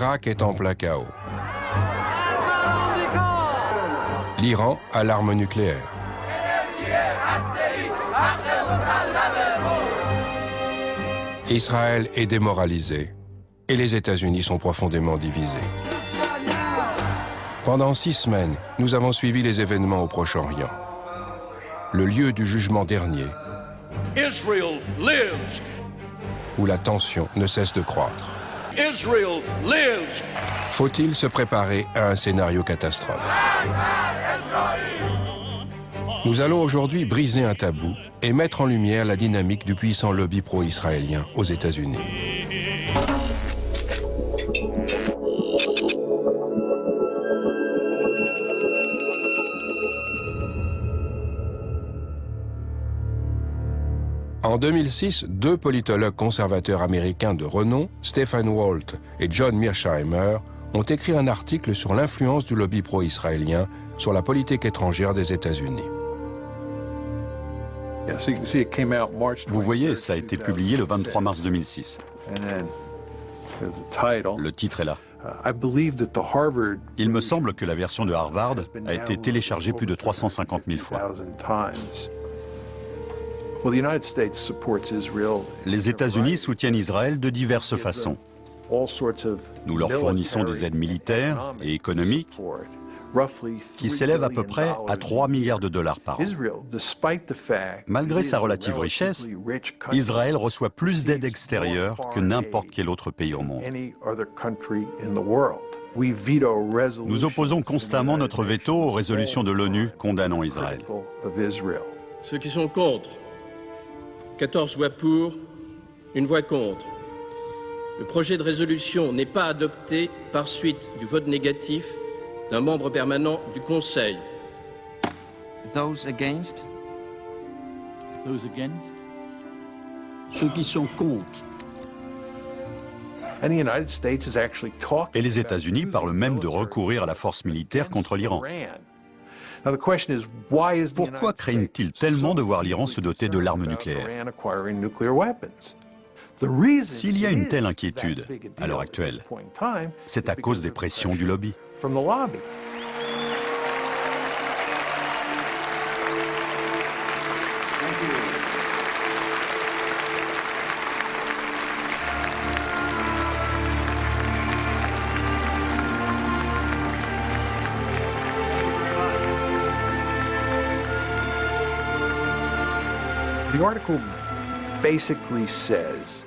L'Irak est en plein chaos. L'Iran a l'arme nucléaire. Israël est démoralisé et les États-Unis sont profondément divisés. Pendant 6 semaines, nous avons suivi les événements au Proche-Orient. Le lieu du jugement dernier, où la tension ne cesse de croître. Faut-il se préparer à un scénario catastrophe? Nous allons aujourd'hui briser un tabou et mettre en lumière la dynamique du puissant lobby pro-israélien aux États-Unis. En 2006, 2 politologues conservateurs américains de renom, Stephen Walt et John Mearsheimer, ont écrit un article sur l'influence du lobby pro-israélien sur la politique étrangère des États-Unis. Vous voyez, ça a été publié le 23 mars 2006. Le titre est là. Il me semble que la version de Harvard a été téléchargée plus de 350 000 fois. Les États-Unis soutiennent Israël de diverses façons. Nous leur fournissons des aides militaires et économiques qui s'élèvent à peu près à 3 milliards de dollars par an. Malgré sa relative richesse, Israël reçoit plus d'aide extérieure que n'importe quel autre pays au monde. Nous opposons constamment notre veto aux résolutions de l'ONU condamnant Israël. Ceux qui sont contre, 14 voix pour, 1 voix contre. Le projet de résolution n'est pas adopté par suite du vote négatif d'un membre permanent du Conseil. Those against? Those against? Ceux qui sont contre. Et les États-Unis parlent même de recourir à la force militaire contre l'Iran. Pourquoi craignent-ils tellement de voir l'Iran se doter de l'arme nucléaire? S'il y a une telle inquiétude à l'heure actuelle, c'est à cause des pressions du lobby.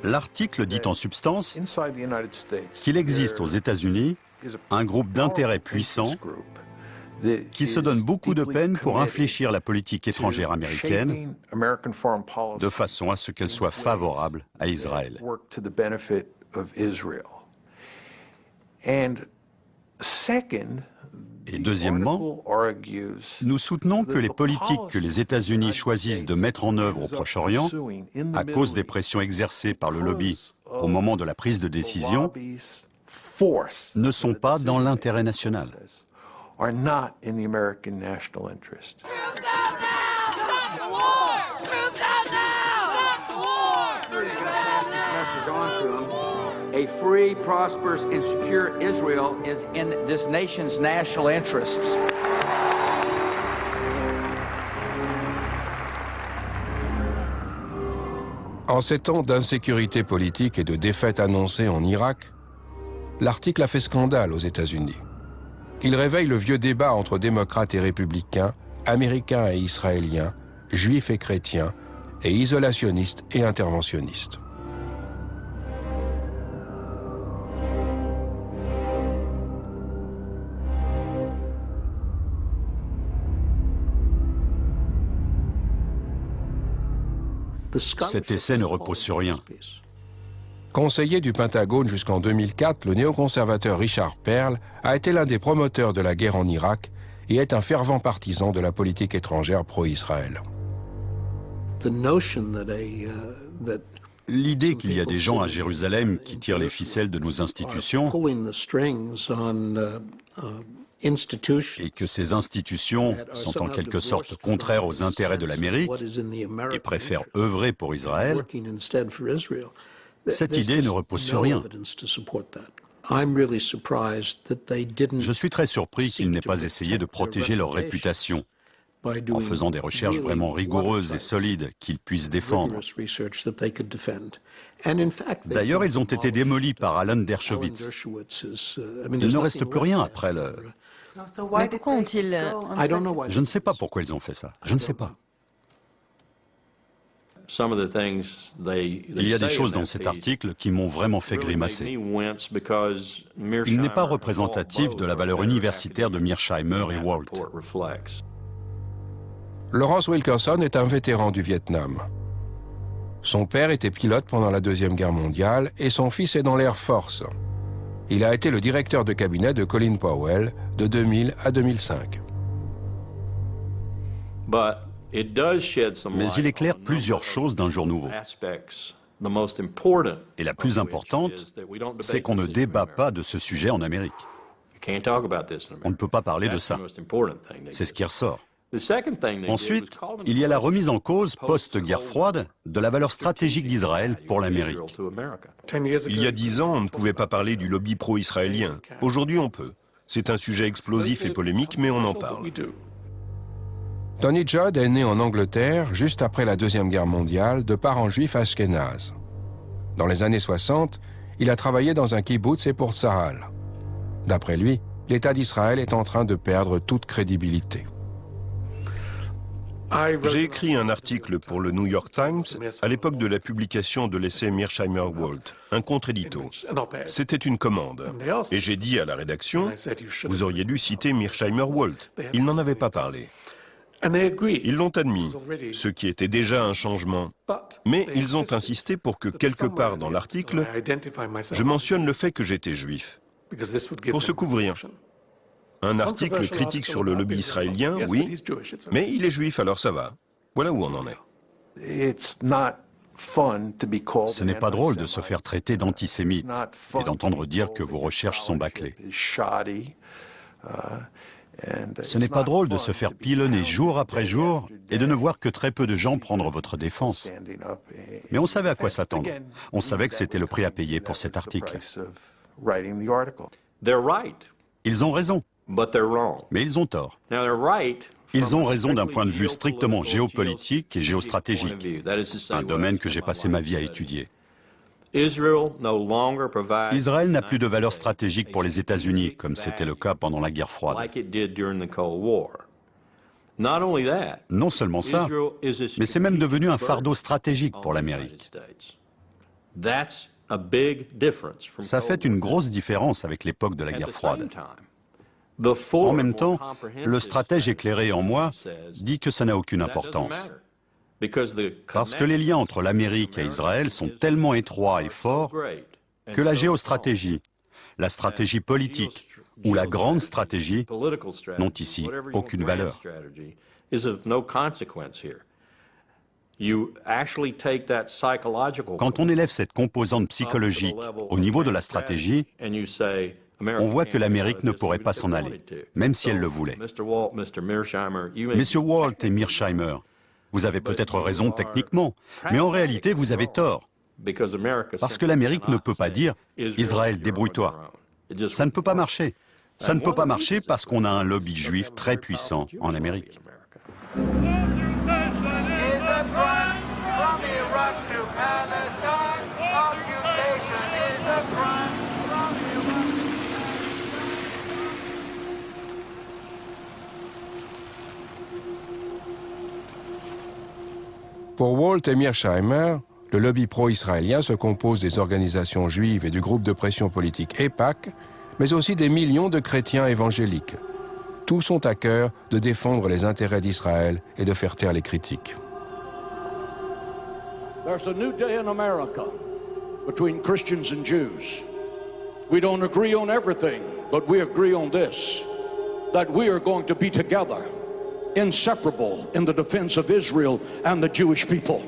L'article dit en substance qu'il existe aux États-Unis un groupe d'intérêts puissants qui se donne beaucoup de peine pour infléchir la politique étrangère américaine de façon à ce qu'elle soit favorable à Israël. Et deuxièmement, nous soutenons que les politiques que les États-Unis choisissent de mettre en œuvre au Proche-Orient, à cause des pressions exercées par le lobby au moment de la prise de décision, ne sont pas dans l'intérêt national. A free, prosperous, and secure Israel is in this nation's national interests. En ces temps d'insécurité politique et de défaite annoncée en Irak, l'article a fait scandale aux États-Unis. Il réveille le vieux débat entre démocrates et républicains, américains et israéliens, juifs et chrétiens, et isolationnistes et interventionnistes. Cet essai ne repose sur rien. Conseiller du Pentagone jusqu'en 2004, le néoconservateur Richard Perle a été l'un des promoteurs de la guerre en Irak et est un fervent partisan de la politique étrangère pro-Israël. L'idée qu'il y a des gens à Jérusalem qui tirent les ficelles de nos institutions et que ces institutions sont en quelque sorte contraires aux intérêts de l'Amérique et préfèrent œuvrer pour Israël, cette idée ne repose sur rien. Je suis très surpris qu'ils n'aient pas essayé de protéger leur réputation en faisant des recherches vraiment rigoureuses et solides qu'ils puissent défendre. D'ailleurs, ils ont été démolis par Alan Dershowitz. Il ne reste plus rien après le... Mais pourquoi ont-ils... Je ne sais pas pourquoi ils ont fait ça. Je ne sais pas. Il y a des choses dans cet article qui m'ont vraiment fait grimacer. Il n'est pas représentatif de la valeur universitaire de Mearsheimer et Walt. Lawrence Wilkerson est un vétéran du Vietnam. Son père était pilote pendant la Deuxième Guerre mondiale et son fils est dans l'Air Force. Il a été le directeur de cabinet de Colin Powell de 2000 à 2005. Mais il éclaire plusieurs choses d'un jour nouveau. Et la plus importante, c'est qu'on ne débat pas de ce sujet en Amérique. On ne peut pas parler de ça. C'est ce qui ressort. Ensuite, il y a la remise en cause post-guerre froide de la valeur stratégique d'Israël pour l'Amérique. Il y a 10 ans, on ne pouvait pas parler du lobby pro-israélien. Aujourd'hui, on peut. C'est un sujet explosif et polémique, mais on en parle. Tony Judd est né en Angleterre juste après la Deuxième Guerre mondiale de parents juifs ashkénazes. Dans les années 60, il a travaillé dans un kibbutz et pour Tsahal. D'après lui, l'État d'Israël est en train de perdre toute crédibilité. J'ai écrit un article pour le New York Times à l'époque de la publication de l'essai Mearsheimer-Walt, un contre-édito. C'était une commande. Et j'ai dit à la rédaction, vous auriez dû citer Mearsheimer-Walt. Ils n'en avaient pas parlé. Ils l'ont admis, ce qui était déjà un changement. Mais ils ont insisté pour que quelque part dans l'article, je mentionne le fait que j'étais juif. Pour se couvrir. Un article critique sur le lobby israélien, oui, mais il est juif, alors ça va. Voilà où on en est. Ce n'est pas drôle de se faire traiter d'antisémite et d'entendre dire que vos recherches sont bâclées. Ce n'est pas drôle de se faire pilonner jour après jour et de ne voir que très peu de gens prendre votre défense. Mais on savait à quoi s'attendre. On savait que c'était le prix à payer pour cet article. Ils ont raison. Mais ils ont tort. Ils ont raison d'un point de vue strictement géopolitique et géostratégique, un domaine que j'ai passé ma vie à étudier. Israël n'a plus de valeur stratégique pour les États-Unis, comme c'était le cas pendant la guerre froide. Non seulement ça, mais c'est même devenu un fardeau stratégique pour l'Amérique. Ça fait une grosse différence avec l'époque de la guerre froide. En même temps, le stratège éclairé en moi dit que ça n'a aucune importance. Parce que les liens entre l'Amérique et Israël sont tellement étroits et forts que la géostratégie, la stratégie politique ou la grande stratégie n'ont ici aucune valeur. Quand on élève cette composante psychologique au niveau de la stratégie, on voit que l'Amérique ne pourrait pas s'en aller, même si elle le voulait. Messieurs Walt et Mearsheimer, vous avez peut-être raison techniquement, mais en réalité, vous avez tort. Parce que l'Amérique ne peut pas dire « Israël, débrouille-toi ». Ça ne peut pas marcher. Ça ne peut pas marcher parce qu'on a un lobby juif très puissant en Amérique. Pour Walt et Mearsheimer, le lobby pro-israélien se compose des organisations juives et du groupe de pression politique EIPAC, mais aussi des millions de chrétiens évangéliques. Tous ont à cœur de défendre les intérêts d'Israël et de faire taire les critiques. There's a new day in America between Christians and Jews. We don't agree on everything, but we agree on this, that we are going to be together, inseparable in the defense of Israel and the Jewish people.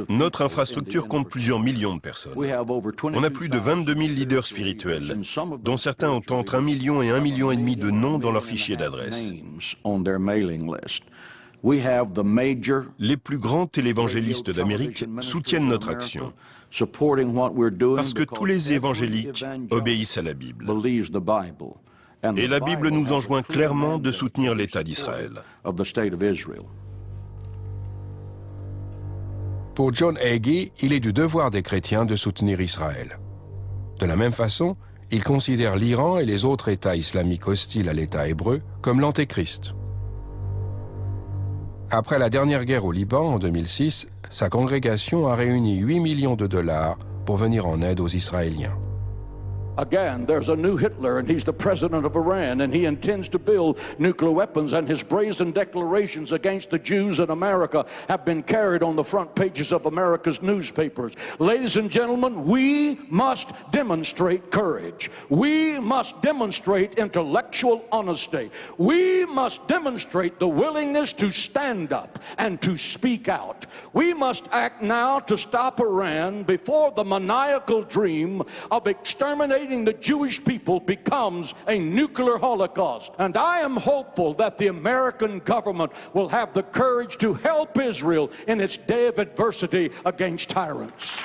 Notre infrastructure compte plusieurs millions de personnes. On a plus de 22 000 leaders spirituels, dont certains ont entre 1 million et 1,5 million de noms dans leur fichier d'adresse. Les plus grands télévangélistes d'Amérique soutiennent notre action, parce que tous les évangéliques obéissent à la Bible. Et la Bible nous enjoint clairement de soutenir l'État d'Israël. Pour John Hagee, il est du devoir des chrétiens de soutenir Israël. De la même façon, il considère l'Iran et les autres États islamiques hostiles à l'État hébreu comme l'antéchrist. Après la dernière guerre au Liban en 2006, sa congrégation a réuni 8 millions de dollars pour venir en aide aux Israéliens. Again, there's a new Hitler, and he's the president of Iran, and he intends to build nuclear weapons, and his brazen declarations against the Jews in America have been carried on the front pages of America's newspapers. Ladies and gentlemen, we must demonstrate courage. We must demonstrate intellectual honesty. We must demonstrate the willingness to stand up and to speak out. We must act now to stop Iran before the maniacal dream of exterminating the Jewish people becomes a nuclear holocaust. And I am hopeful that the American government will have the courage to help Israel in its day of adversity against tyrants.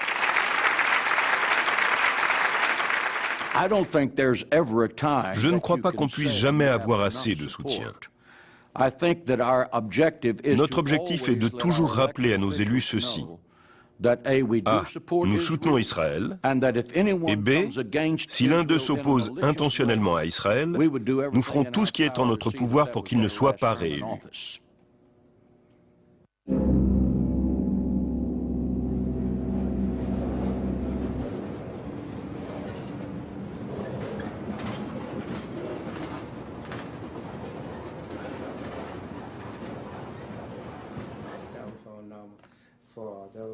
Je ne crois pas qu'on puisse jamais avoir assez de soutien. Notre objectif est de toujours rappeler à nos élus ceci. A. Nous soutenons Israël. Et B. Si l'un d'eux s'oppose intentionnellement à Israël, nous ferons tout ce qui est en notre pouvoir pour qu'il ne soit pas réélu.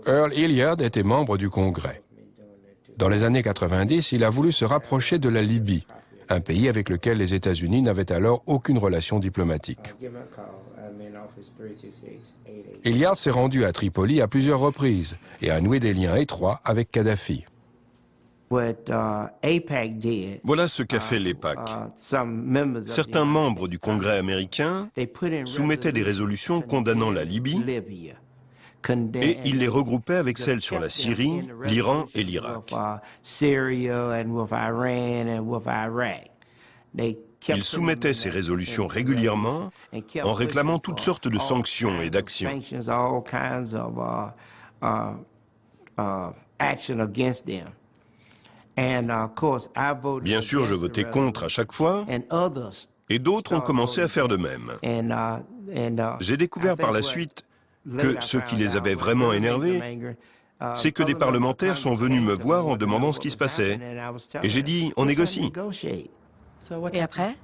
Earl Hilliard était membre du Congrès. Dans les années 90, il a voulu se rapprocher de la Libye, un pays avec lequel les États-Unis n'avaient alors aucune relation diplomatique. Hilliard s'est rendu à Tripoli à plusieurs reprises et a noué des liens étroits avec Kadhafi. Voilà ce qu'a fait l'AIPAC. Certains membres du Congrès américain soumettaient des résolutions condamnant la Libye et il les regroupait avec celles sur la Syrie, l'Iran et l'Irak. Il soumettait ces résolutions régulièrement en réclamant toutes sortes de sanctions et d'actions. Bien sûr, je votais contre à chaque fois, et d'autres ont commencé à faire de même. J'ai découvert par la suite que ce qui les avait vraiment énervés, c'est que des parlementaires sont venus me voir en demandant ce qui se passait. Et j'ai dit, on négocie. Et après?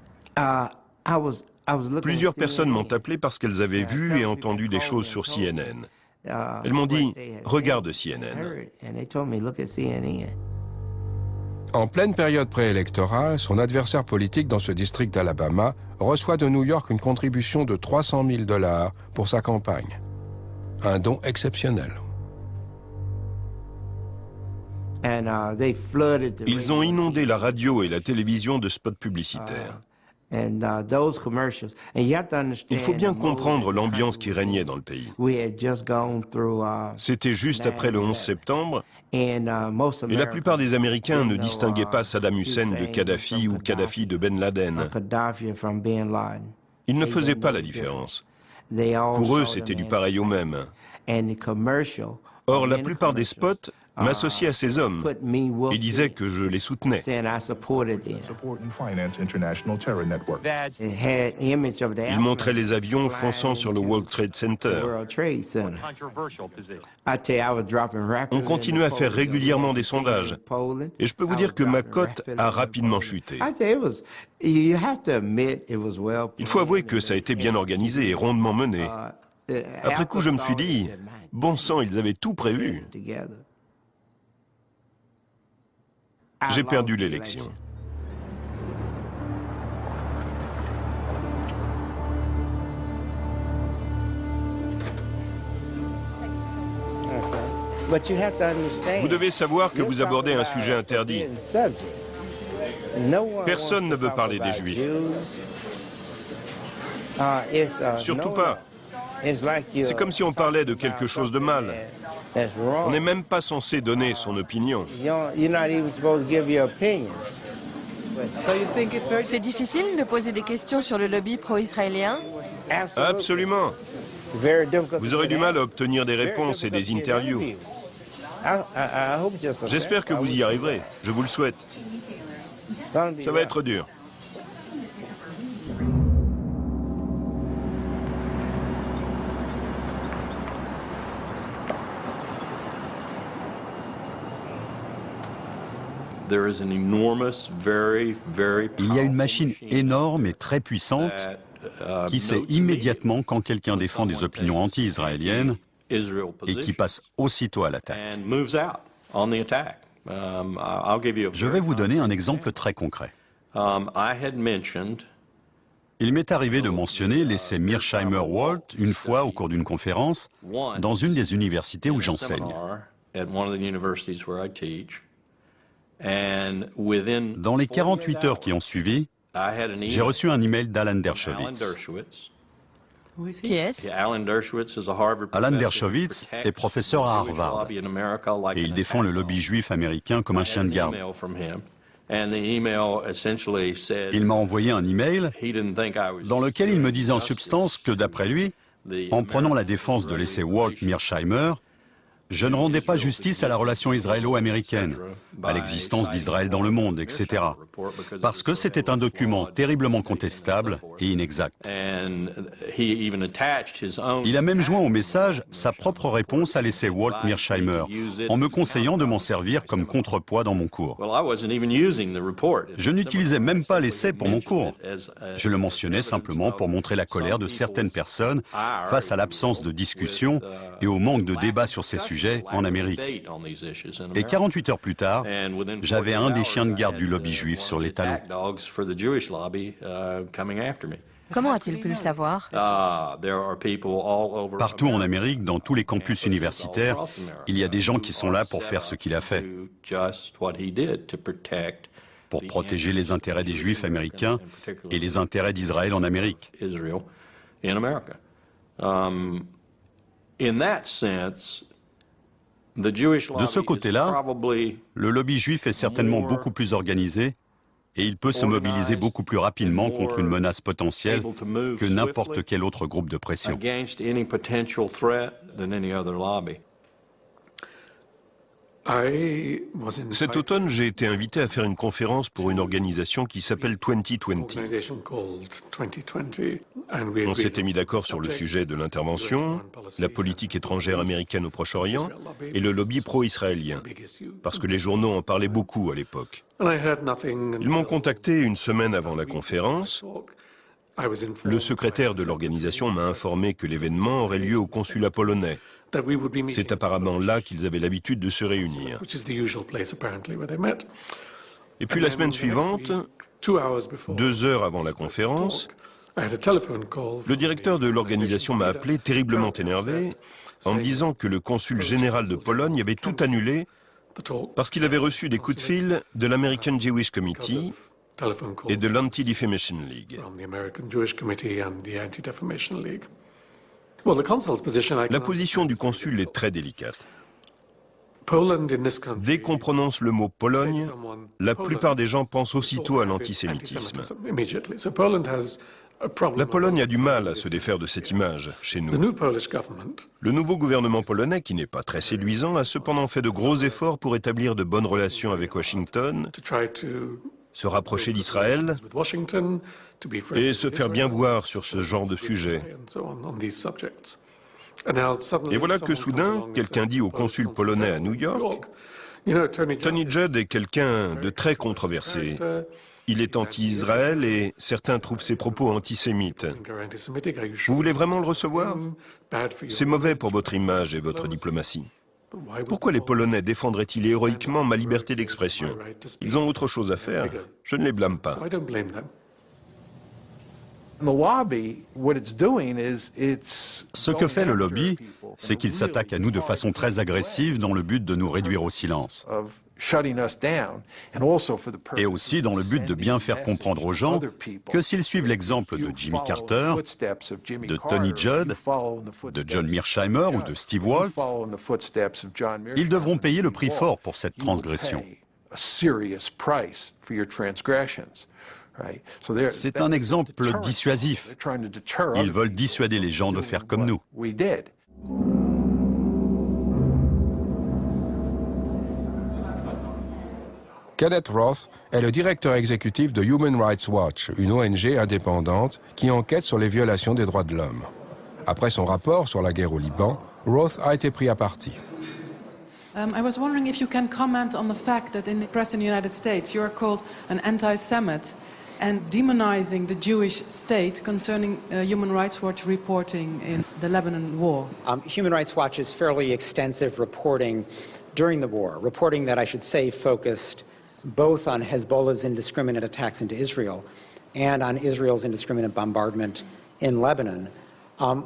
Plusieurs personnes m'ont appelé parce qu'elles avaient vu et entendu des choses sur CNN. Elles m'ont dit, regarde CNN. En pleine période préélectorale, son adversaire politique dans ce district d'Alabama reçoit de New York une contribution de 300 000 $ pour sa campagne. Un don exceptionnel. Ils ont inondé la radio et la télévision de spots publicitaires. Il faut bien comprendre l'ambiance qui régnait dans le pays. C'était juste après le 11 septembre, et la plupart des Américains ne distinguaient pas Saddam Hussein de Kadhafi ou Kadhafi de Ben Laden. Ils ne faisaient pas la différence. Pour eux, c'était du pareil au même. Or, la plupart des spots m'associaient à ces hommes et disaient que je les soutenais. Ils montraient les avions fonçant sur le World Trade Center. On continuait à faire régulièrement des sondages. Et je peux vous dire que ma cote a rapidement chuté. Il faut avouer que ça a été bien organisé et rondement mené. Après coup, je me suis dit, bon sang, ils avaient tout prévu. J'ai perdu l'élection. Vous devez savoir que vous abordez un sujet interdit. Personne ne veut parler des Juifs. Surtout pas. C'est comme si on parlait de quelque chose de mal. On n'est même pas censé donner son opinion. C'est difficile de poser des questions sur le lobby pro-israélien? Absolument. Vous aurez du mal à obtenir des réponses et des interviews. J'espère que vous y arriverez. Je vous le souhaite. Ça va être dur. Il y a une machine énorme et très puissante qui sait immédiatement quand quelqu'un défend des opinions anti-israéliennes et qui passe aussitôt à l'attaque. Je vais vous donner un exemple très concret. Il m'est arrivé de mentionner l'essai Mearsheimer-Walt une fois au cours d'une conférence dans une des universités où j'enseigne. Dans les 48 heures qui ont suivi, j'ai reçu un email d'Alan Dershowitz. Qui est-ce? Alan Dershowitz est professeur à Harvard et il défend le lobby juif américain comme un chien de garde. Il m'a envoyé un email dans lequel il me disait en substance que, d'après lui, en prenant la défense de l'essai Walt-Mearsheimer, je ne rendais pas justice à la relation israélo-américaine, à l'existence d'Israël dans le monde, etc. Parce que c'était un document terriblement contestable et inexact. Il a même joint au message sa propre réponse à l'essai Walt-Mearsheimer, en me conseillant de m'en servir comme contrepoids dans mon cours. Je n'utilisais même pas l'essai pour mon cours. Je le mentionnais simplement pour montrer la colère de certaines personnes face à l'absence de discussion et au manque de débat sur ces sujets en Amérique. Et 48 heures plus tard, j'avais un des chiens de garde du lobby juif sur les talons. Comment a-t-il pu le savoir? Partout en Amérique, dans tous les campus universitaires, il y a des gens qui sont là pour faire ce qu'il a fait, pour protéger les intérêts des Juifs américains et les intérêts d'Israël en Amérique. De ce côté-là, le lobby juif est certainement beaucoup plus organisé et il peut se mobiliser beaucoup plus rapidement contre une menace potentielle que n'importe quel autre groupe de pression. Cet automne, j'ai été invité à faire une conférence pour une organisation qui s'appelle 2020. On s'était mis d'accord sur le sujet de l'intervention, la politique étrangère américaine au Proche-Orient et le lobby pro-israélien, parce que les journaux en parlaient beaucoup à l'époque. Ils m'ont contacté une semaine avant la conférence. Le secrétaire de l'organisation m'a informé que l'événement aurait lieu au consulat polonais. C'est apparemment là qu'ils avaient l'habitude de se réunir. Et puis la semaine suivante, 2 heures avant la conférence, le directeur de l'organisation m'a appelé terriblement énervé en me disant que le consul général de Pologne avait tout annulé parce qu'il avait reçu des coups de fil de l'American Jewish Committee et de l'Anti-Defamation League. La position du consul est très délicate. Dès qu'on prononce le mot Pologne, la plupart des gens pensent aussitôt à l'antisémitisme. La Pologne a du mal à se défaire de cette image chez nous. Le nouveau gouvernement polonais, qui n'est pas très séduisant, a cependant fait de gros efforts pour établir de bonnes relations avec Washington, se rapprocher d'Israël et se faire bien voir sur ce genre de sujet. Et voilà que soudain, quelqu'un dit au consul polonais à New York, Tony Judd est quelqu'un de très controversé. Il est anti-Israël et certains trouvent ses propos antisémites. Vous voulez vraiment le recevoir? C'est mauvais pour votre image et votre diplomatie. Pourquoi les Polonais défendraient-ils héroïquement ma liberté d'expression? Ils ont autre chose à faire. Je ne les blâme pas. Ce que fait le lobby, c'est qu'il s'attaque à nous de façon très agressive dans le but de nous réduire au silence. Et aussi dans le but de bien faire comprendre aux gens que s'ils suivent l'exemple de Jimmy Carter, de Tony Judd, de John Mearsheimer ou de Steve Walt, ils devront payer le prix fort pour cette transgression. C'est un exemple dissuasif. Ils veulent dissuader les gens de faire comme nous. Kenneth Roth est le directeur exécutif de Human Rights Watch, une ONG indépendante qui enquête sur les violations des droits de l'homme. Après son rapport sur la guerre au Liban, Roth a été pris à partie. I was wondering if you can comment on the fact that in the press in the United States you are called an anti-Semite and demonizing the Jewish state concerning Human Rights Watch reporting in the Lebanon war. Human Rights Watch's fairly extensive reporting during the war, reporting that I should say focused both on Hezbollah's indiscriminate attacks into Israel and on Israel's indiscriminate bombardment in Lebanon,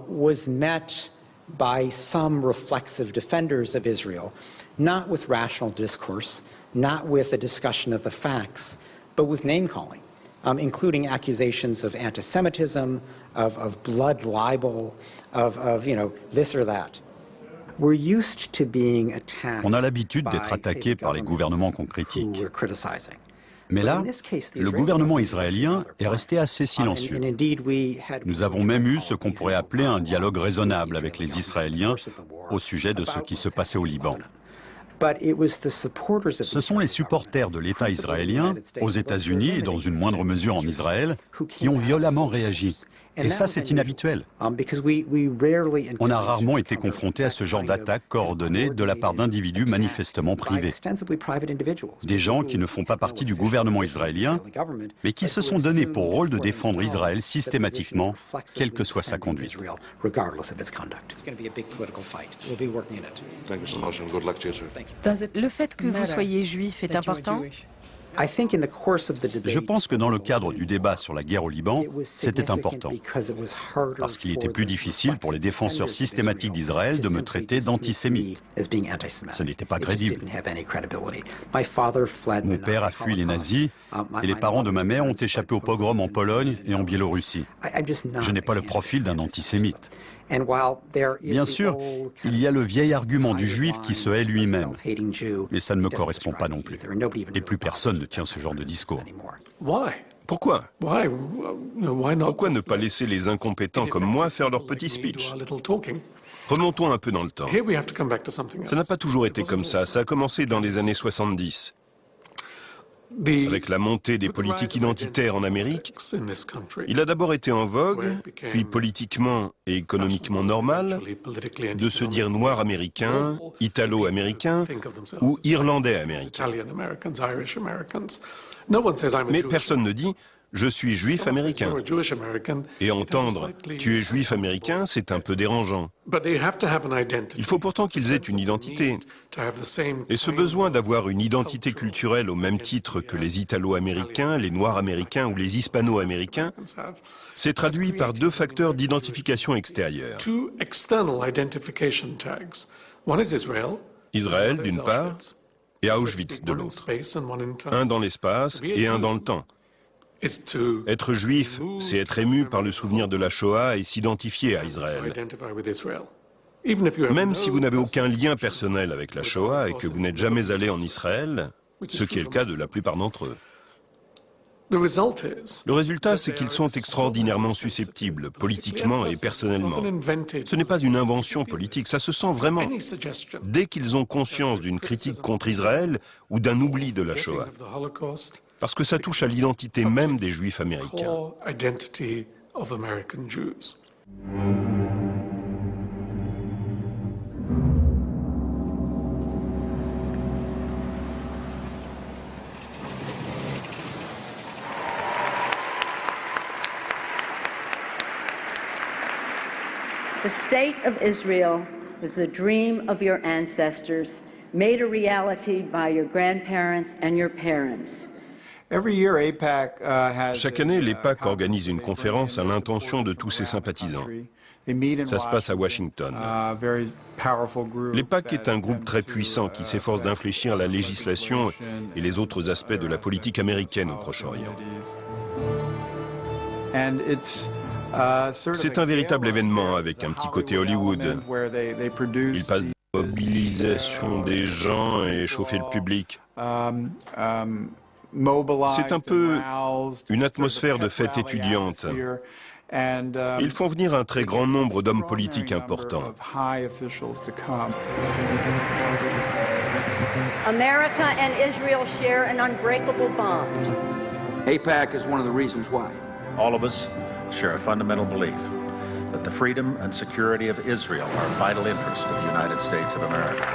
was met by some reflexive defenders of Israel, not with rational discourse, not with a discussion of the facts, but with name-calling, including accusations of anti-Semitism, of blood libel, of this or that. On a l'habitude d'être attaqué par les gouvernements qu'on critique. Mais là, le gouvernement israélien est resté assez silencieux. Nous avons même eu ce qu'on pourrait appeler un dialogue raisonnable avec les Israéliens au sujet de ce qui se passait au Liban. Ce sont les supporters de l'État israélien, aux États-Unis et dans une moindre mesure en Israël, qui ont violemment réagi. Et ça, c'est inhabituel. On a rarement été confronté à ce genre d'attaque coordonnée de la part d'individus manifestement privés. Des gens qui ne font pas partie du gouvernement israélien, mais qui se sont donnés pour rôle de défendre Israël systématiquement, quelle que soit sa conduite. Le fait que vous soyez juif est important ? Je pense que dans le cadre du débat sur la guerre au Liban, c'était important, parce qu'il était plus difficile pour les défenseurs systématiques d'Israël de me traiter d'antisémite. Ce n'était pas crédible. Mon père a fui les nazis et les parents de ma mère ont échappé au pogrom en Pologne et en Biélorussie. Je n'ai pas le profil d'un antisémite. Bien sûr, il y a le vieil argument du juif qui se hait lui-même, mais ça ne me correspond pas non plus. Et plus personne ne tient ce genre de discours. Pourquoi? Pourquoi ne pas laisser les incompétents comme moi faire leur petit speech? Remontons un peu dans le temps. Ça n'a pas toujours été comme ça. Ça a commencé dans les années 70. Avec la montée des politiques identitaires en Amérique, il a d'abord été en vogue, puis politiquement et économiquement normal, de se dire noir américain, italo-américain ou irlandais américain. Mais personne ne dit « je suis juif américain ». Et entendre « tu es juif américain », c'est un peu dérangeant. Il faut pourtant qu'ils aient une identité. Et ce besoin d'avoir une identité culturelle au même titre que les Italo-américains, les Noirs américains ou les Hispano-américains s'est traduit par deux facteurs d'identification extérieure. Israël d'une part et Auschwitz de l'autre. Un dans l'espace et un dans le temps. Être juif, c'est être ému par le souvenir de la Shoah et s'identifier à Israël. Même si vous n'avez aucun lien personnel avec la Shoah et que vous n'êtes jamais allé en Israël, ce qui est le cas de la plupart d'entre eux. Le résultat, c'est qu'ils sont extraordinairement susceptibles, politiquement et personnellement. Ce n'est pas une invention politique, ça se sent vraiment. Dès qu'ils ont conscience d'une critique contre Israël ou d'un oubli de la Shoah. Parce que ça touche à l'identité même des Juifs américains. The state of Israel was the dream of your ancestors, made a reality by your grandparents and your parents. Chaque année, l'AIPAC organise une conférence à l'intention de tous ses sympathisants. Ça se passe à Washington. L'AIPAC est un groupe très puissant qui s'efforce d'infléchir la législation et les autres aspects de la politique américaine au Proche-Orient. C'est un véritable événement avec un petit côté Hollywood. Il passe de la mobilisation des gens et chauffer le public. C'est un peu une atmosphère de fête étudiante. Ils font venir un très grand nombre d'hommes politiques importants. America and Israel share an unbreakable bond. AIPAC is one of the reasons why. All of us share a fundamental belief that the freedom and security of Israel are a vital interest of the United States of America.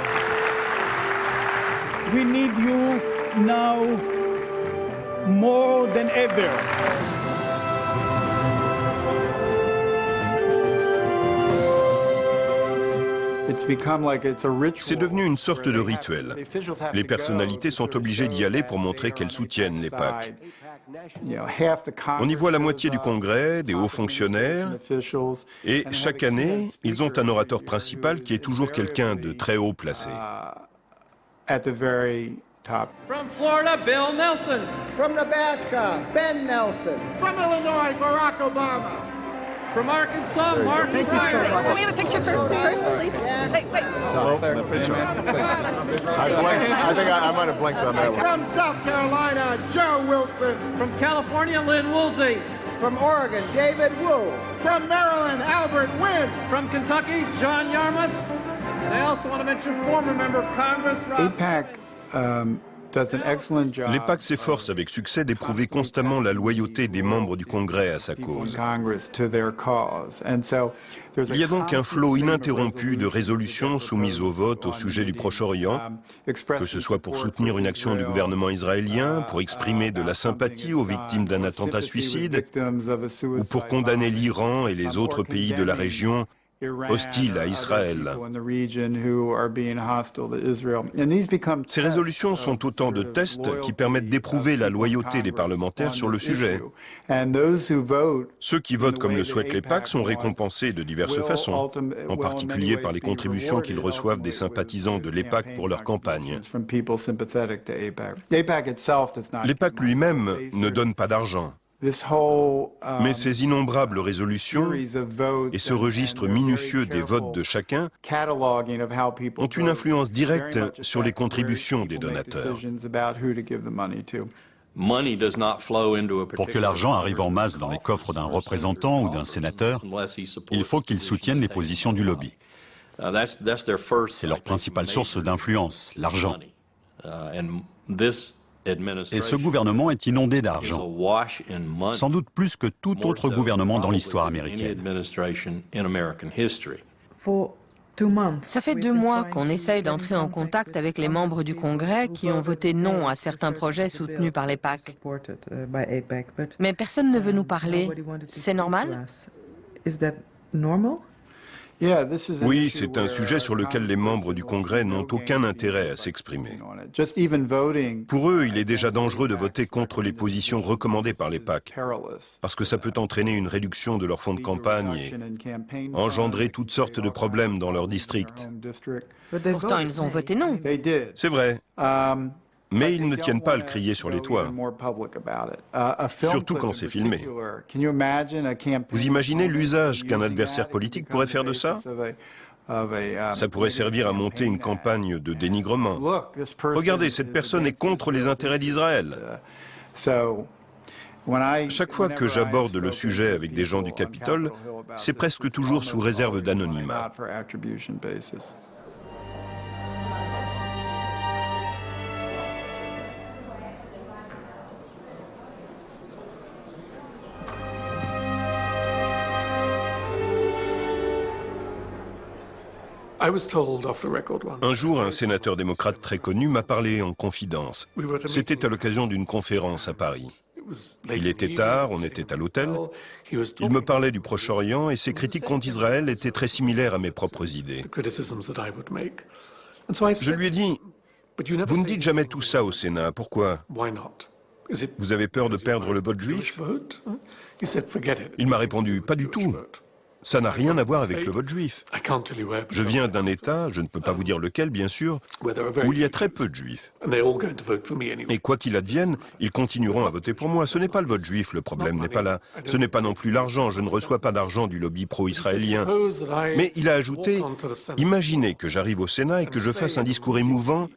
We need you now more than ever. C'est devenu une sorte de rituel. Les personnalités sont obligées d'y aller pour montrer qu'elles soutiennent l'AIPAC. On y voit la moitié du Congrès, des hauts fonctionnaires, et chaque année, ils ont un orateur principal qui est toujours quelqu'un de très haut placé. From Florida, Bill Nelson. From Nebraska, Ben Nelson. From Illinois, Barack Obama. From Arkansas, Mark Ryan. Can we have a picture first, please? Wait. I think I might have blinked on that one. From South Carolina, Joe Wilson. From California, Lynn Woolsey. From Oregon, David Wu. From Maryland, Albert Wynn. From Kentucky, John Yarmouth. And I also want to mention former member of Congress, AIPAC L'AIPAC s'efforce avec succès d'éprouver constamment la loyauté des membres du Congrès à sa cause. Il y a donc un flot ininterrompu de résolutions soumises au vote au sujet du Proche-Orient, que ce soit pour soutenir une action du gouvernement israélien, pour exprimer de la sympathie aux victimes d'un attentat suicide, ou pour condamner l'Iran et les autres pays de la région hostiles à Israël. Ces résolutions sont autant de tests qui permettent d'éprouver la loyauté des parlementaires sur le sujet. Ceux qui votent comme le souhaite l'AIPAC sont récompensés de diverses façons, en particulier par les contributions qu'ils reçoivent des sympathisants de l'AIPAC pour leur campagne. L'AIPAC lui-même ne donne pas d'argent. Mais ces innombrables résolutions et ce registre minutieux des votes de chacun ont une influence directe sur les contributions des donateurs. Pour que l'argent arrive en masse dans les coffres d'un représentant ou d'un sénateur, il faut qu'ils soutiennent les positions du lobby. C'est leur principale source d'influence, l'argent. Et ce gouvernement est inondé d'argent, sans doute plus que tout autre gouvernement dans l'histoire américaine. Ça fait 2 mois qu'on essaye d'entrer en contact avec les membres du Congrès qui ont voté non à certains projets soutenus par l'AIPAC. Mais personne ne veut nous parler. C'est normal ? Oui, c'est un sujet sur lequel les membres du Congrès n'ont aucun intérêt à s'exprimer. Pour eux, il est déjà dangereux de voter contre les positions recommandées par l'AIPAC, parce que ça peut entraîner une réduction de leur fonds de campagne et engendrer toutes sortes de problèmes dans leur district. Pourtant, ils ont voté non. C'est vrai. Mais ils ne tiennent pas à le crier sur les toits, surtout quand c'est filmé. Vous imaginez l'usage qu'un adversaire politique pourrait faire de ça ? Ça pourrait servir à monter une campagne de dénigrement. Regardez, cette personne est contre les intérêts d'Israël. Chaque fois que j'aborde le sujet avec des gens du Capitole, c'est presque toujours sous réserve d'anonymat. Un jour, un sénateur démocrate très connu m'a parlé en confidence. C'était à l'occasion d'une conférence à Paris. Il était tard, on était à l'hôtel. Il me parlait du Proche-Orient et ses critiques contre Israël étaient très similaires à mes propres idées. Je lui ai dit, vous ne dites jamais tout ça au Sénat, pourquoi ? Vous avez peur de perdre le vote juif? Il m'a répondu, pas du tout. Ça n'a rien à voir avec le vote juif. Je viens d'un État, je ne peux pas vous dire lequel bien sûr, où il y a très peu de juifs. Et quoi qu'il advienne, ils continueront à voter pour moi. Ce n'est pas le vote juif, le problème n'est pas là. Ce n'est pas non plus l'argent, je ne reçois pas d'argent du lobby pro-israélien. Mais il a ajouté, imaginez que j'arrive au Sénat et que je fasse un discours émouvant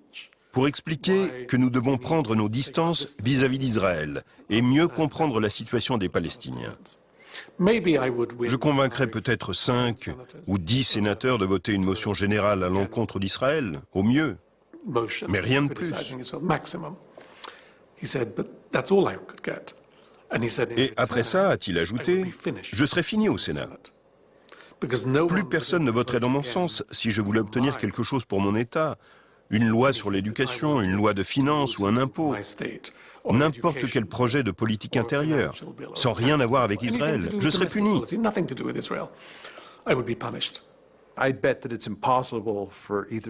pour expliquer que nous devons prendre nos distances vis-à-vis d'Israël et mieux comprendre la situation des Palestiniens. Je convaincrai peut-être 5 ou 10 sénateurs de voter une motion générale à l'encontre d'Israël, au mieux, mais rien de plus. Et après ça, a-t-il ajouté, je serai fini au Sénat. Plus personne ne voterait dans mon sens si je voulais obtenir quelque chose pour mon État, une loi sur l'éducation, une loi de finances ou un impôt. N'importe quel projet de politique intérieure, sans rien avoir avec Israël, je serais puni.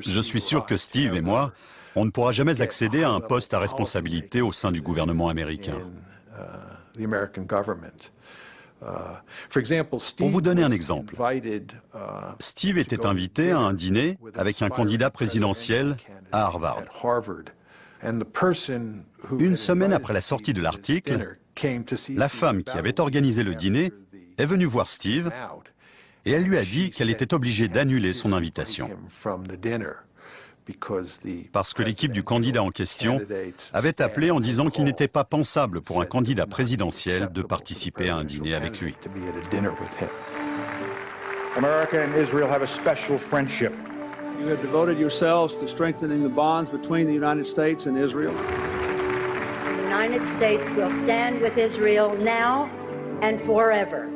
Je suis sûr que Steve et moi, on ne pourra jamais accéder à un poste à responsabilité au sein du gouvernement américain. Pour vous donner un exemple, Steve était invité à un dîner avec un candidat présidentiel à Harvard. Une semaine après la sortie de l'article, la femme qui avait organisé le dîner est venue voir Steve et elle lui a dit qu'elle était obligée d'annuler son invitation. Parce que l'équipe du candidat en question avait appelé en disant qu'il n'était pas pensable pour un candidat présidentiel de participer à un dîner avec lui. America and Israel have a special friendship. You have devoted yourselves to strengthening the bonds between the United States and Israel. The United States will stand with Israel now and forever.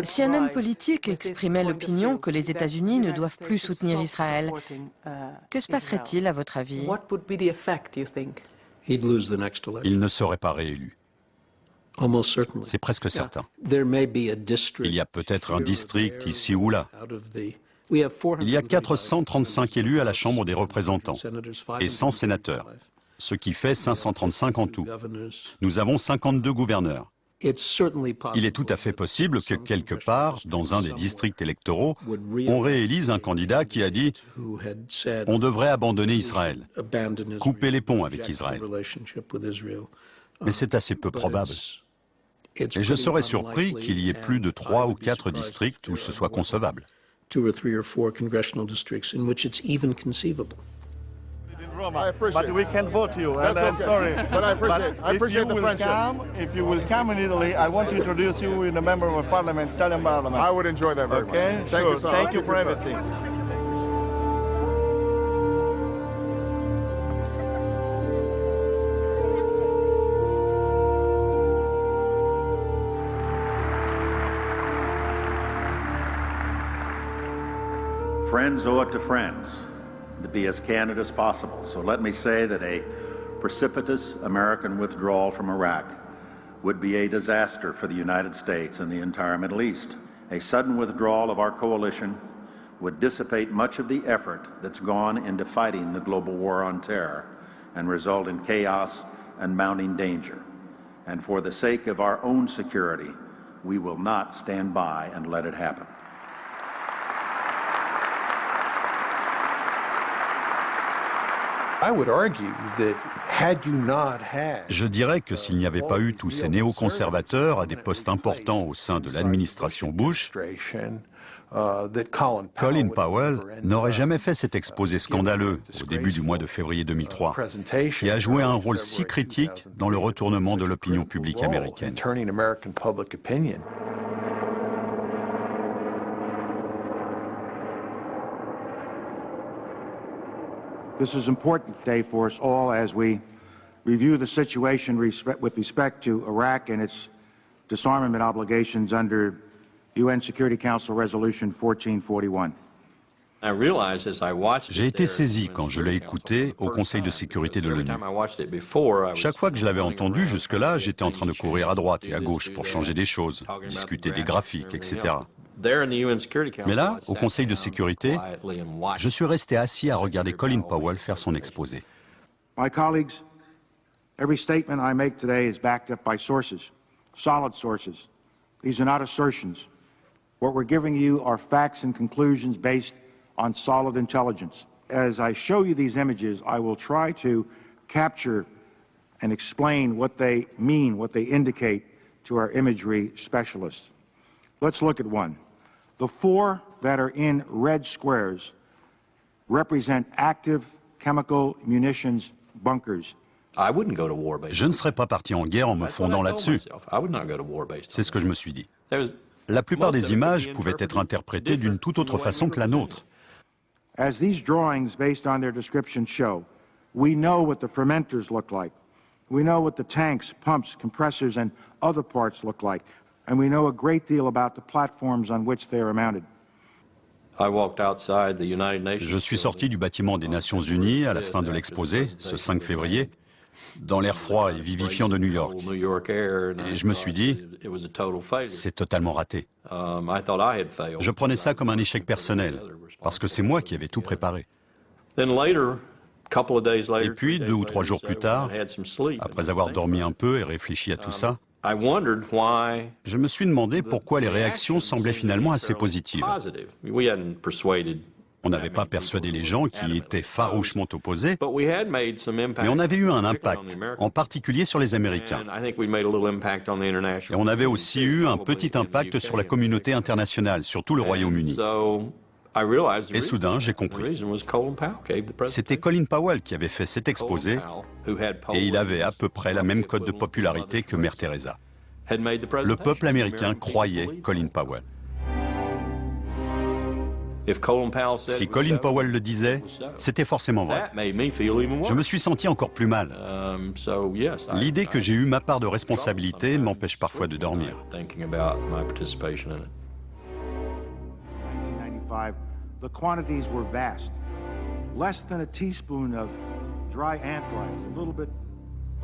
Si un homme politique exprimait l'opinion que les États-Unis ne doivent plus soutenir Israël, que se passerait-il à votre avis? Il ne serait pas réélu. C'est presque certain. Il y a peut-être un district ici ou là. Il y a 435 élus à la Chambre des représentants et 100 sénateurs, ce qui fait 535 en tout. Nous avons 52 gouverneurs. Il est tout à fait possible que quelque part, dans un des districts électoraux, on réélise un candidat qui a dit « On devrait abandonner Israël, couper les ponts avec Israël ». Mais c'est assez peu probable. Et je serais surpris qu'il y ait plus de 3 ou 4 districts où ce soit concevable. But we can vote you, and I'm sorry. But I appreciate the friendship. If you will come in Italy, I want to introduce you in a member of parliament, Italian parliament. I would enjoy that very much. Thank you so much. Thank you for everything. Friends owe it to friends to be as candid as possible. So let me say that a precipitous American withdrawal from Iraq would be a disaster for the United States and the entire Middle East. A sudden withdrawal of our coalition would dissipate much of the effort that's gone into fighting the global war on terror and result in chaos and mounting danger. And for the sake of our own security, we will not stand by and let it happen. Je dirais que s'il n'y avait pas eu tous ces néoconservateurs à des postes importants au sein de l'administration Bush, Colin Powell n'aurait jamais fait cet exposé scandaleux au début du mois de février 2003 et a joué un rôle si critique dans le retournement de l'opinion publique américaine. This is an important day for us all as we review the situation with respect to Iraq and its disarmament obligations under UN Security Council Resolution 1441. J'ai été saisi quand je l'ai écouté au Conseil de sécurité de l'ONU. Chaque fois que je l'avais entendu jusque-là, j'étais en train de courir à droite et à gauche pour changer des choses, discuter des graphiques, etc. Mais là, au Conseil de sécurité, je suis resté assis à regarder Colin Powell faire son exposé. My colleagues, Every statement I make today is backed up by sources, solid sources. These are not assertions. What we're giving you are facts and conclusions based on solid intelligence. As I show you these images, I will try to capture and explain what they mean, what they indicate to our imagery specialists. Let's look at one. The four that are in red squares represent active chemical munitions bunkers. Je ne serais pas parti en guerre en me fondant là-dessus. C'est ce que je me suis dit. La plupart des images pouvaient être interprétées d'une toute autre façon que la nôtre. As these drawings based on their description show, we know what the fermenters look like. We know what the tanks, pumps, compressors, and other parts look like. And we know a great deal about the platforms on which they are mounted. Je suis sorti du bâtiment des Nations Unies à la fin de l'exposé, ce 5 février, dans l'air froid et vivifiant de New York. Et je me suis dit, c'est totalement raté. Je prenais ça comme un échec personnel, parce que c'est moi qui avais tout préparé. Et puis, 2 ou 3 jours plus tard, après avoir dormi un peu et réfléchi à tout ça, je me suis demandé pourquoi les réactions semblaient finalement assez positives. On n'avait pas persuadé les gens qui étaient farouchement opposés, mais on avait eu un impact, en particulier sur les Américains. Et on avait aussi eu un petit impact sur la communauté internationale, surtout le Royaume-Uni. Et soudain, j'ai compris. C'était Colin Powell qui avait fait cet exposé, et il avait à peu près la même cote de popularité que Mère Teresa. Le peuple américain croyait Colin Powell. Si Colin Powell le disait, c'était forcément vrai. Je me suis senti encore plus mal. L'idée que j'ai eu ma part de responsabilité m'empêche parfois de dormir. The quantities were vast. Less than a teaspoon of dry anthrax, a little bit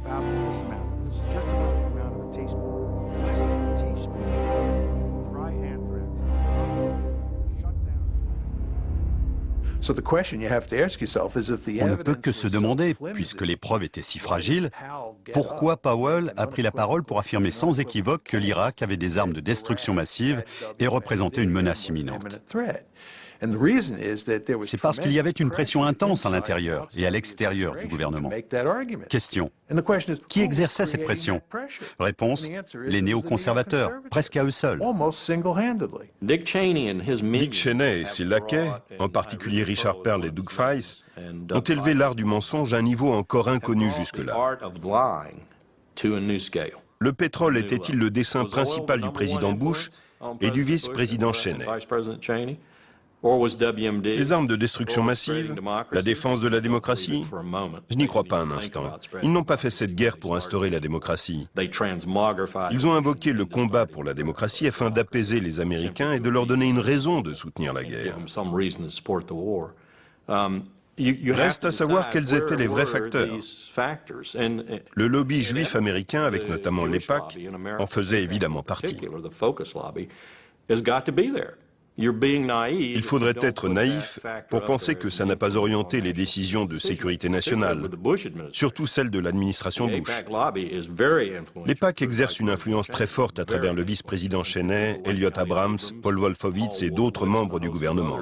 about this amount. This is just about the amount of a teaspoon. Less than a teaspoon of dry anthrax. Shut down. So the question you have to ask yourself is if the On ne peut que se demander, puisque les preuves étaient si fragiles, pourquoi Powell a pris la parole pour affirmer sans équivoque que l'Irak avait des armes de destruction massive et représentait une menace imminente. C'est parce qu'il y avait une pression intense à l'intérieur et à l'extérieur du gouvernement. Question. Qui exerçait cette pression? Réponse. Les néoconservateurs, presque à eux seuls. Dick Cheney et ses laquais, en particulier Richard Perle et Doug Feist, ont élevé l'art du mensonge à un niveau encore inconnu jusque-là. Le pétrole était-il le dessein principal du président Bush et du vice-président Cheney? Les armes de destruction massive, la défense de la démocratie, je n'y crois pas un instant. Ils n'ont pas fait cette guerre pour instaurer la démocratie. Ils ont invoqué le combat pour la démocratie afin d'apaiser les Américains et de leur donner une raison de soutenir la guerre. Reste à savoir quels étaient les vrais facteurs. Le lobby juif américain, avec notamment l'EPAC, en faisait évidemment partie. Il faudrait être naïf pour penser que ça n'a pas orienté les décisions de sécurité nationale, surtout celles de l'administration Bush. L'EPAC exerce une influence très forte à travers le vice-président Cheney, Elliott Abrams, Paul Wolfowitz et d'autres membres du gouvernement.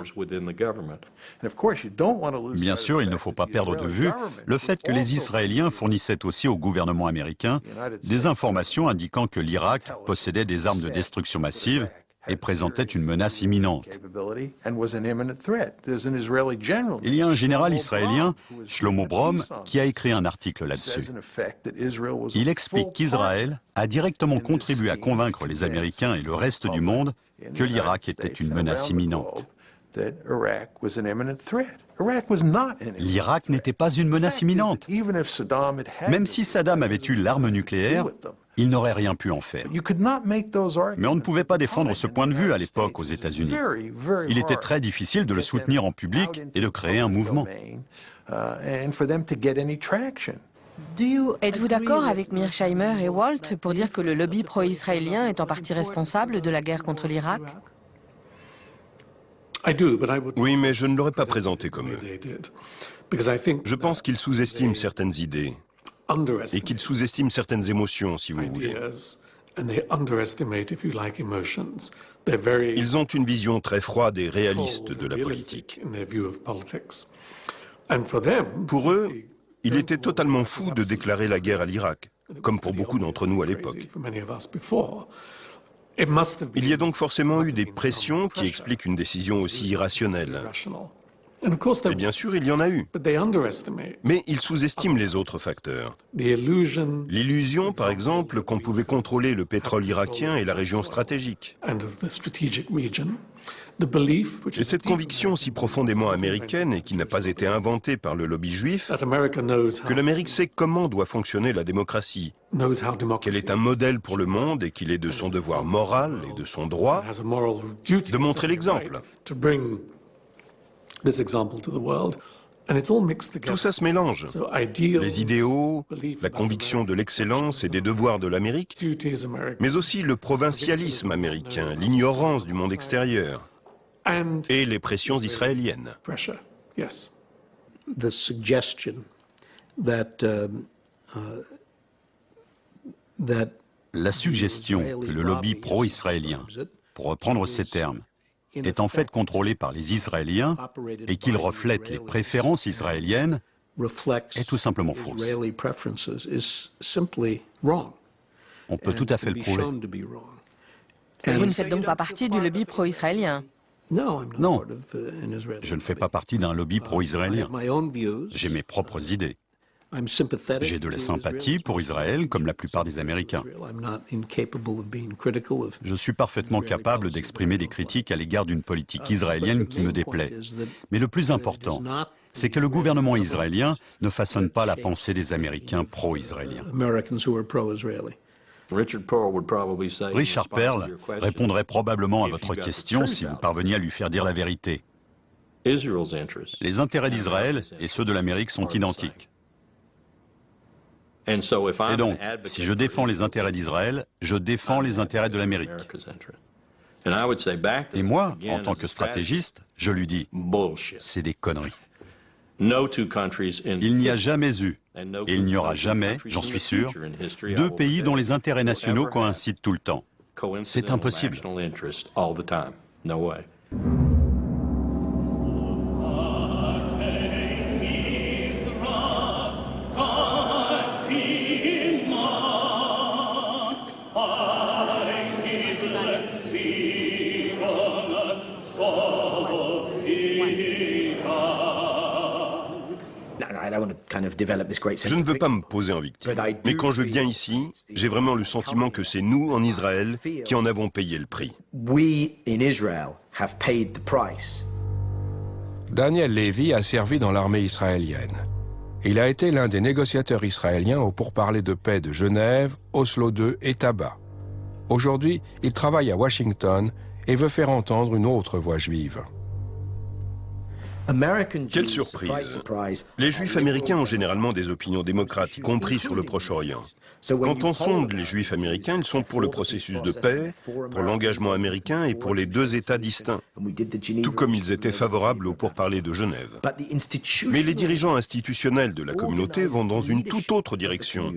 Bien sûr, il ne faut pas perdre de vue le fait que les Israéliens fournissaient aussi au gouvernement américain des informations indiquant que l'Irak possédait des armes de destruction massive et présentait une menace imminente. Il y a un général israélien, Shlomo Brom, qui a écrit un article là-dessus. Il explique qu'Israël a directement contribué à convaincre les Américains et le reste du monde que l'Irak était une menace imminente. L'Irak n'était pas une menace imminente. Même si Saddam avait eu l'arme nucléaire, il n'aurait rien pu en faire. Mais on ne pouvait pas défendre ce point de vue à l'époque aux États-Unis. Il était très difficile de le soutenir en public et de créer un mouvement. Êtes-vous d'accord avec Mearsheimer et Walt pour dire que le lobby pro-israélien est en partie responsable de la guerre contre l'Irak? Oui, mais je ne l'aurais pas présenté comme eux. Je pense qu'ils sous-estiment certaines idées. et qu'ils sous-estiment certaines émotions, si vous voulez. Ils ont une vision très froide et réaliste de la politique. Pour eux, il était totalement fou de déclarer la guerre à l'Irak, comme pour beaucoup d'entre nous à l'époque. Il y a donc forcément eu des pressions qui expliquent une décision aussi irrationnelle. Et bien sûr, il y en a eu. Mais ils sous-estiment les autres facteurs. L'illusion, par exemple, qu'on pouvait contrôler le pétrole irakien et la région stratégique. Et cette conviction si profondément américaine et qui n'a pas été inventée par le lobby juif, que l'Amérique sait comment doit fonctionner la démocratie, qu'elle est un modèle pour le monde et qu'il est de son devoir moral et de son droit de montrer l'exemple. Tout ça se mélange. Les idéaux, la conviction de l'excellence et des devoirs de l'Amérique, mais aussi le provincialisme américain, l'ignorance du monde extérieur et les pressions israéliennes. La suggestion que le lobby pro-israélien, pour reprendre ces termes, est en fait contrôlé par les Israéliens et qu'il reflète les préférences israéliennes est tout simplement fausse. On peut tout à fait le prouver. Vous ne faites donc pas partie du lobby pro-israélien? Non, je ne fais pas partie d'un lobby pro-israélien. J'ai mes propres idées. J'ai de la sympathie pour Israël, comme la plupart des Américains. Je suis parfaitement capable d'exprimer des critiques à l'égard d'une politique israélienne qui me déplaît. Mais le plus important, c'est que le gouvernement israélien ne façonne pas la pensée des Américains pro-israéliens. Richard Perle répondrait probablement à votre question si vous parveniez à lui faire dire la vérité. Les intérêts d'Israël et ceux de l'Amérique sont identiques. Et donc, si je défends les intérêts d'Israël, je défends les intérêts de l'Amérique. Et moi, en tant que stratégiste, je lui dis, c'est des conneries. Il n'y a jamais eu, et il n'y aura jamais, j'en suis sûr, deux pays dont les intérêts nationaux coïncident tout le temps. C'est impossible. Je ne veux pas me poser en victime, mais quand je viens ici, j'ai vraiment le sentiment que c'est nous, en Israël, qui en avons payé le prix. Daniel Levy a servi dans l'armée israélienne. Il a été l'un des négociateurs israéliens aux pourparlers de paix de Genève, Oslo II et Taba. Aujourd'hui, il travaille à Washington et veut faire entendre une autre voix juive. Quelle surprise! Les Juifs américains ont généralement des opinions démocrates, y compris sur le Proche-Orient. Quand on sonde les Juifs américains, ils sont pour le processus de paix, pour l'engagement américain et pour les deux États distincts, tout comme ils étaient favorables aux pourparlers de Genève. Mais les dirigeants institutionnels de la communauté vont dans une toute autre direction,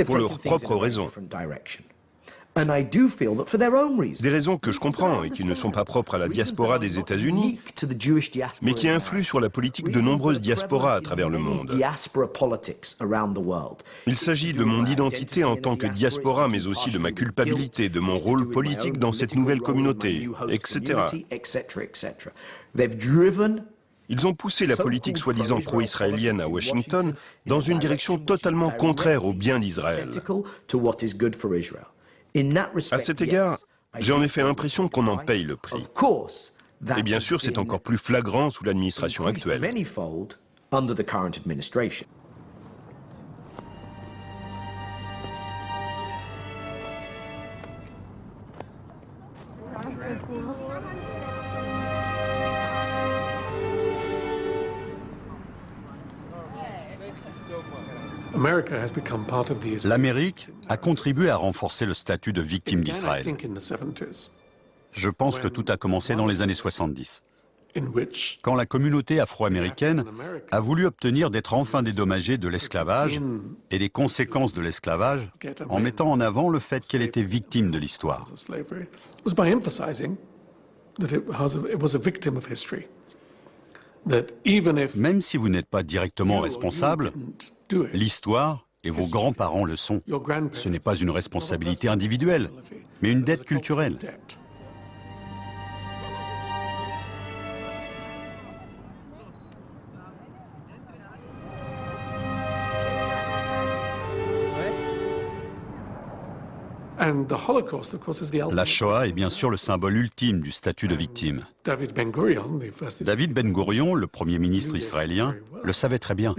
pour leurs propres raisons. Des raisons que je comprends et qui ne sont pas propres à la diaspora des États-Unis, mais qui influent sur la politique de nombreuses diasporas à travers le monde. Il s'agit de mon identité en tant que diaspora, mais aussi de ma culpabilité, de mon rôle politique dans cette nouvelle communauté, etc. Ils ont poussé la politique soi-disant pro-israélienne à Washington dans une direction totalement contraire au bien d'Israël. À cet égard, j'ai en effet l'impression qu'on en paye le prix. Et bien sûr, c'est encore plus flagrant sous l'administration actuelle. L'Amérique a contribué à renforcer le statut de victime d'Israël. Je pense que tout a commencé dans les années 70. quand la communauté afro-américaine a voulu obtenir d'être enfin dédommagée de l'esclavage et des conséquences de l'esclavage en mettant en avant le fait qu'elle était victime de l'histoire. Même si vous n'êtes pas directement responsable, l'histoire, et vos grands-parents le sont, ce n'est pas une responsabilité individuelle, mais une dette culturelle. La Shoah est bien sûr le symbole ultime du statut de victime. David Ben Gurion, le premier ministre israélien, le savait très bien.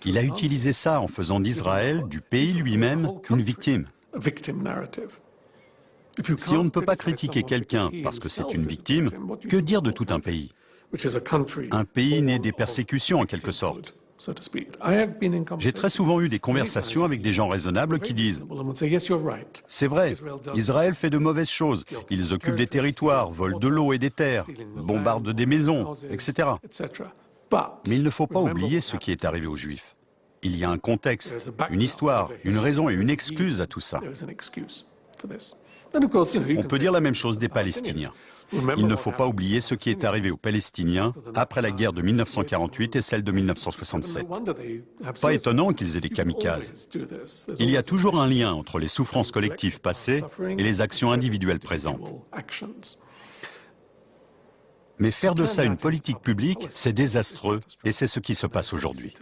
Il a utilisé ça en faisant d'Israël, du pays lui-même, une victime. Si on ne peut pas critiquer quelqu'un parce que c'est une victime, que dire de tout un pays? Un pays né des persécutions en quelque sorte. J'ai très souvent eu des conversations avec des gens raisonnables qui disent « C'est vrai, Israël fait de mauvaises choses, ils occupent des territoires, volent de l'eau et des terres, bombardent des maisons, etc. » Mais il ne faut pas oublier ce qui est arrivé aux Juifs. Il y a un contexte, une histoire, une raison et une excuse à tout ça. On peut dire la même chose des Palestiniens. Il ne faut pas oublier ce qui est arrivé aux Palestiniens après la guerre de 1948 et celle de 1967. Pas étonnant qu'ils aient des kamikazes. Il y a toujours un lien entre les souffrances collectives passées et les actions individuelles présentes. Mais faire de ça une politique publique, c'est désastreux et c'est ce qui se passe aujourd'hui.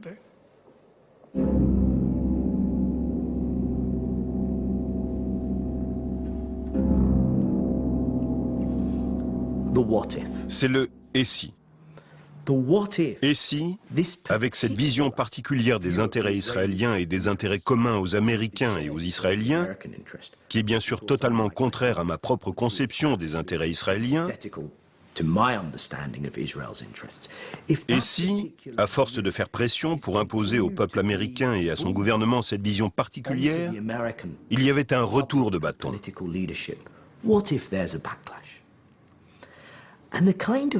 C'est le « et si ». Et si, avec cette vision particulière des intérêts israéliens et des intérêts communs aux Américains et aux Israéliens, qui est bien sûr totalement contraire à ma propre conception des intérêts israéliens, et si, à force de faire pression pour imposer au peuple américain et à son gouvernement cette vision particulière, il y avait un retour de bâton.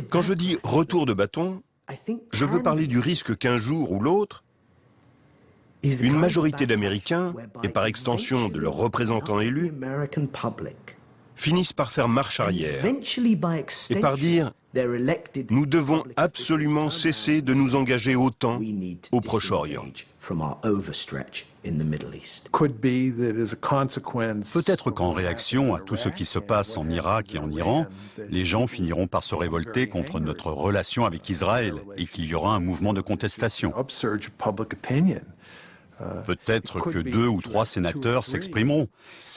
Quand je dis retour de bâton, je veux parler du risque qu'un jour ou l'autre, une majorité d'Américains, et par extension de leurs représentants élus, finissent par faire marche arrière et par dire « Nous devons absolument cesser de nous engager autant au Proche-Orient ». Peut-être qu'en réaction à tout ce qui se passe en Irak et en Iran, les gens finiront par se révolter contre notre relation avec Israël et qu'il y aura un mouvement de contestation. Peut-être que 2 ou 3 sénateurs s'exprimeront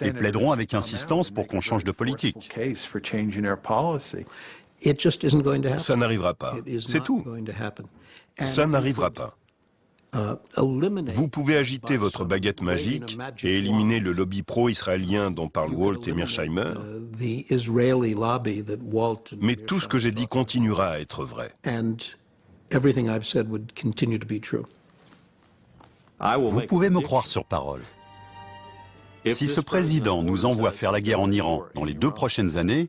et plaideront avec insistance pour qu'on change de politique. Ça n'arrivera pas. C'est tout. Ça n'arrivera pas. Vous pouvez agiter votre baguette magique et éliminer le lobby pro-israélien dont parlent Walt et Mearsheimer, mais tout ce que j'ai dit continuera à être vrai. Vous pouvez me croire sur parole. Si ce président nous envoie faire la guerre en Iran dans les 2 prochaines années,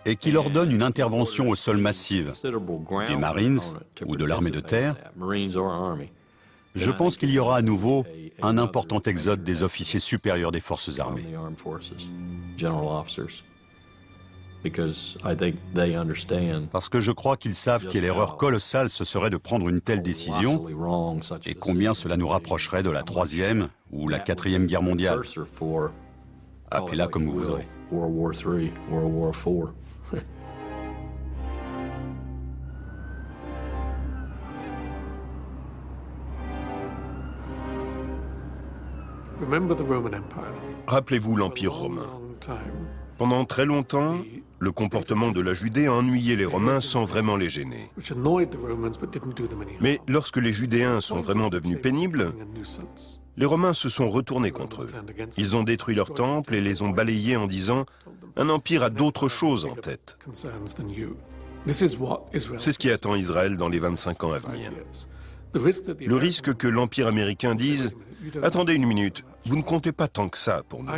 et qu'il ordonne une intervention au sol massive des Marines ou de l'armée de terre, je pense qu'il y aura à nouveau un important exode des officiers supérieurs des forces armées. Parce que je crois qu'ils savent quelle erreur colossale ce serait de prendre une telle décision et combien cela nous rapprocherait de la 3e ou la 4e guerre mondiale. Appelez-la comme vous voudrez. World War III, World War IV. Rappelez-vous l'Empire romain. Pendant très longtemps, le comportement de la Judée a ennuyé les Romains sans vraiment les gêner. Mais lorsque les Judéens sont vraiment devenus pénibles, les Romains se sont retournés contre eux. Ils ont détruit leurs temples et les ont balayés en disant « Un empire a d'autres choses en tête ». C'est ce qui attend Israël dans les 25 ans à venir. Le risque que l'Empire américain dise « Attendez une minute, Vous ne comptez pas tant que ça pour nous.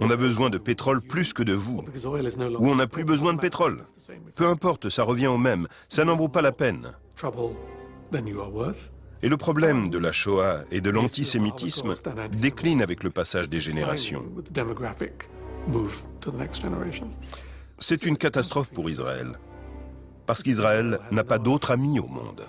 On a besoin de pétrole plus que de vous. Ou on n'a plus besoin de pétrole. Peu importe, ça revient au même. Ça n'en vaut pas la peine. Et le problème de la Shoah et de l'antisémitisme décline avec le passage des générations. C'est une catastrophe pour Israël. Parce qu'Israël n'a pas d'autre ami au monde.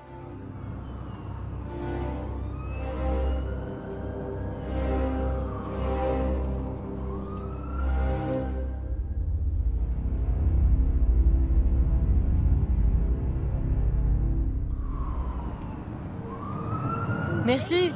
Merci.